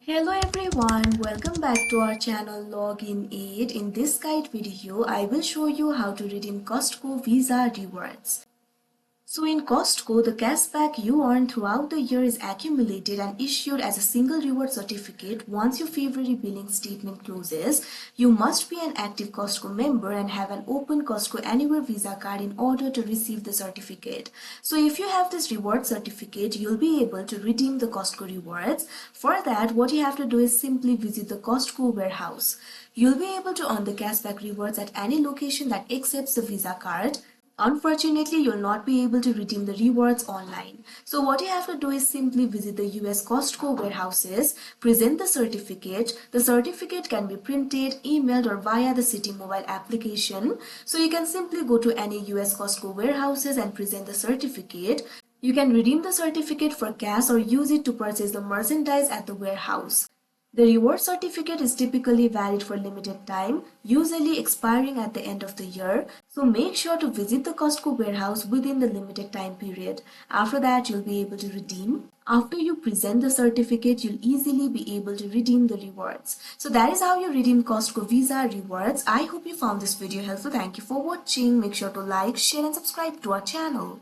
Hello everyone, welcome back to our channel Login Aid. In this guide video, I will show you how to redeem Costco Visa rewards. So in Costco, the cashback you earn throughout the year is accumulated and issued as a single reward certificate once your February billing statement closes. You must be an active Costco member and have an open Costco Anywhere Visa card in order to receive the certificate. So if you have this reward certificate, you'll be able to redeem the Costco rewards. For that, what you have to do is simply visit the Costco warehouse. You'll be able to earn the cashback rewards at any location that accepts the Visa card. Unfortunately, you'll not be able to redeem the rewards online. So what you have to do is simply visit the US Costco warehouses, present the certificate. The certificate can be printed, emailed or via the City mobile application. So you can simply go to any US Costco warehouses and present the certificate. You can redeem the certificate for cash or use it to purchase the merchandise at the warehouse. The reward certificate is typically valid for limited time, usually expiring at the end of the year. So make sure to visit the Costco warehouse within the limited time period. After that, you'll be able to redeem. After you present the certificate, you'll easily be able to redeem the rewards. So that is how you redeem Costco Visa rewards. I hope you found this video helpful. Thank you for watching. Make sure to like, share and subscribe to our channel.